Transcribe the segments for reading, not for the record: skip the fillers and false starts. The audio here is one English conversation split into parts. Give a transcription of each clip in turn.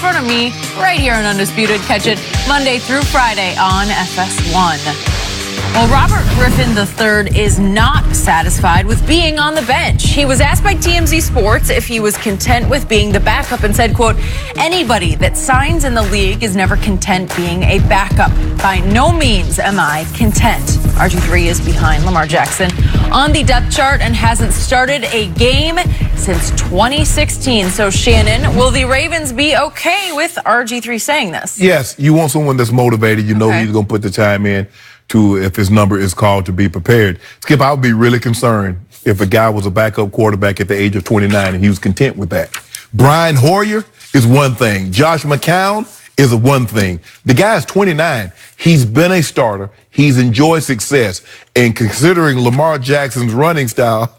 front of me right here on Undisputed. Catch it Monday through Friday on FS1. Well, Robert Griffin III is not satisfied with being on the bench. He was asked by TMZ Sports if he was content with being the backup and said, quote, "Anybody that signs in the league is never content being a backup. By no means am I content." RG3 is behind Lamar Jackson on the depth chart and hasn't started a game since 2016. So, Shannon, will the Ravens be okay with RG3 saying this? Yes, you want someone that's motivated. You know he's going to put the time in to, if his number is called, to be prepared. Skip, I would be really concerned if a guy was a backup quarterback at the age of 29 and he was content with that. Brian Hoyer is one thing. Josh McCown is one thing. The guy is 29. He's been a starter. He's enjoyed success. And considering Lamar Jackson's running style,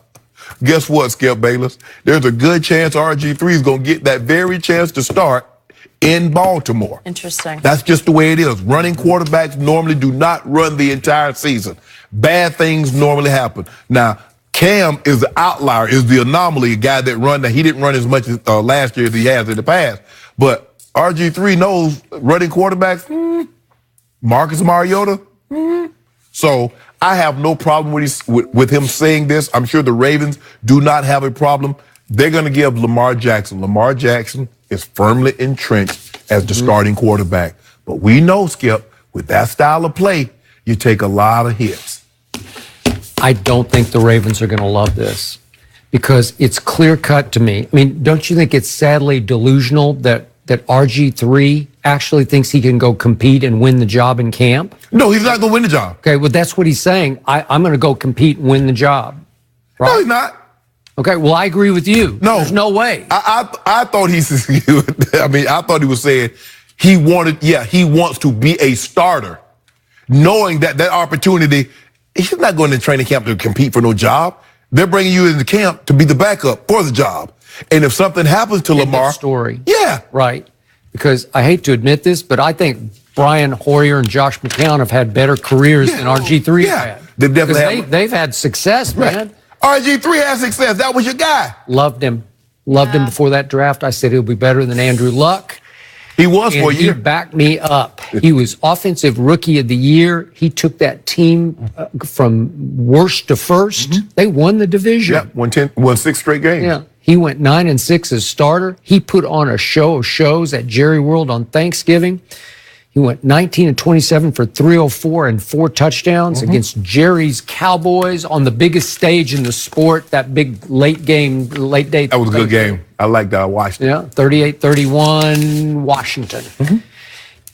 guess what, Skip Bayless? There's a good chance RG3 is going to get that very chance to start in Baltimore. Interesting. That's just the way it is. Running quarterbacks normally do not run the entire season. Bad things normally happen. Now, Cam is the outlier, is the anomaly, a guy that run. Now, he didn't run as much as last year as he has in the past. But RG3 knows running quarterbacks, Marcus Mariota. So I have no problem with him saying this. I'm sure the Ravens do not have a problem. They're going to give Lamar Jackson. Lamar Jackson is firmly entrenched as the starting quarterback. But we know, Skip, with that style of play, you take a lot of hits. I don't think the Ravens are going to love this because it's clear cut to me. I mean, don't you think it's sadly delusional that RG3 actually thinks he can go compete and win the job in camp? No, he's not going to win the job. Okay, well, that's what he's saying. I'm going to go compete and win the job. Right? No, he's not. Okay, well, I agree with you. No. There's no way. I thought I thought he was saying he wants to be a starter, knowing that opportunity, he's not going to training camp to compete for no job. They're bringing you into camp to be the backup for the job. And if something happens to Lamar. Story. Yeah. Right. Because I hate to admit this, but I think Brian Hoyer and Josh McCown have had better careers than RG3 had. They've definitely they've had success, man. Right. RG3 had success. That was your guy. Loved him. Loved him before that draft. I said he'll be better than Andrew Luck. He was for a year. He backed me up. He was Offensive Rookie of the Year. He took that team from worst to first. They won the division. Yeah, won 6 straight games. Yeah. He went 9-6 as starter. He put on a show of shows at Jerry World on Thanksgiving. He went 19-27 for 304 and 4 touchdowns against Jerry's Cowboys on the biggest stage in the sport, that big late day. That was a good game. I like that. I watched it. Yeah, 38-31 Washington.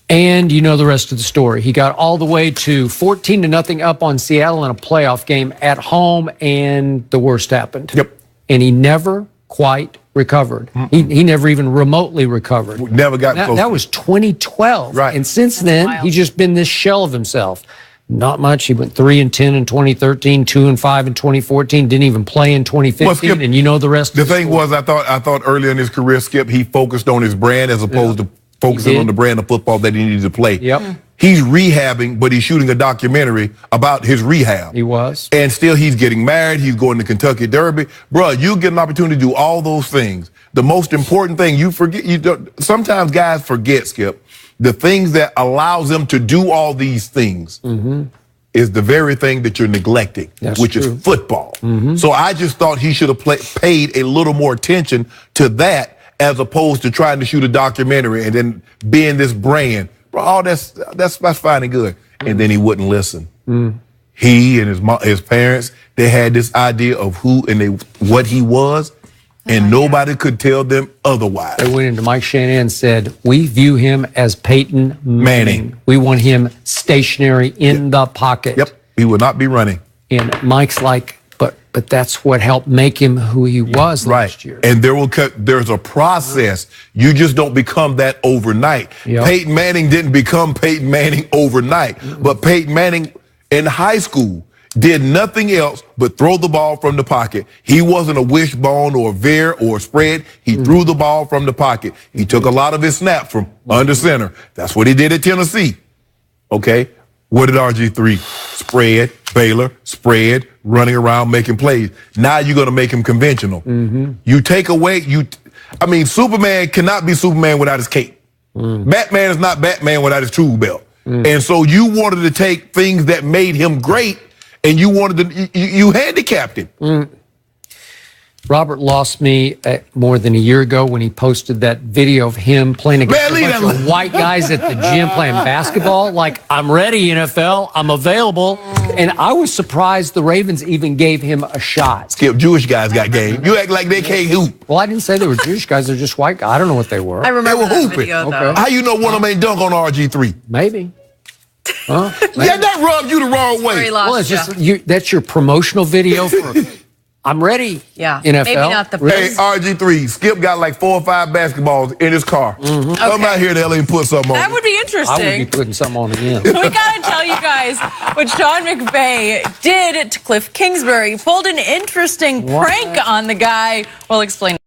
And you know the rest of the story. He got all the way to 14-0 up on Seattle in a playoff game at home, and the worst happened. Yep. And he never quite recovered. He never even remotely recovered. Never got close. That was 2012. Right. And since then, he's just been this shell of himself. Not much. He went 3-10 in 2013, 2-5 in 2014, didn't even play in 2015, well, Skip, and you know the rest of the thing story. was, I thought earlier in his career, Skip, he focused on his brand as opposed to focusing on the brand of football that he needed to play. Yep. He's rehabbing, but he's shooting a documentary about his rehab. He was. And still he's getting married. He's going to Kentucky Derby. Bruh, you get an opportunity to do all those things. The most important thing, sometimes guys forget, Skip, the things that allows them to do all these things is the very thing that you're neglecting, which is football. So I just thought he should have paid a little more attention to that as opposed to trying to shoot a documentary and then being this brand. Bro, all that's fine and good. And then he wouldn't listen. He and his parents, they had this idea of who and what he was, and nobody could tell them otherwise. They went into Mike Shanahan and said, we view him as Peyton Manning. We want him stationary in the pocket. Yep, he will not be running. And Mike's like, but that's what helped make him who he was last year. And there's a process. You just don't become that overnight. Peyton Manning didn't become Peyton Manning overnight. But Peyton Manning in high school did nothing else but throw the ball from the pocket. He wasn't a wishbone or a veer or a spread. He threw the ball from the pocket. He took a lot of his snaps from under center. That's what he did at Tennessee. Okay? What did RG3? Spread, Baylor, spread, running around, making plays. Now you're going to make him conventional. You take away, Superman cannot be Superman without his cape. Batman is not Batman without his tool belt. And so you wanted to take things that made him great, and you wanted to, you handicapped him. Robert lost me more than a year ago when he posted that video of him playing against a bunch of white guys at the gym playing basketball. Like, I'm ready, NFL. I'm available. And I was surprised the Ravens even gave him a shot. Skip, Jewish guys got game. You act like they can't hoop. Well, I didn't say they were Jewish guys. They're just white guys. I don't know what they were. I remember They were that hooping. video, though. How you know one of them ain't dunk on RG3? Maybe. Huh? Maybe. Yeah, that rubbed you the wrong way. Sorry, lost Well, it's ya. just that's your promotional video for I'm ready. Yeah, NFL. maybe not the Hey, best. RG3, Skip got like 4 or 5 basketballs in his car. Come out here to LA and put something on. That would be I interesting. would be putting something on again. We gotta tell you guys what Sean McVay did to Cliff Kingsbury. He pulled an interesting prank on the guy. We'll explain.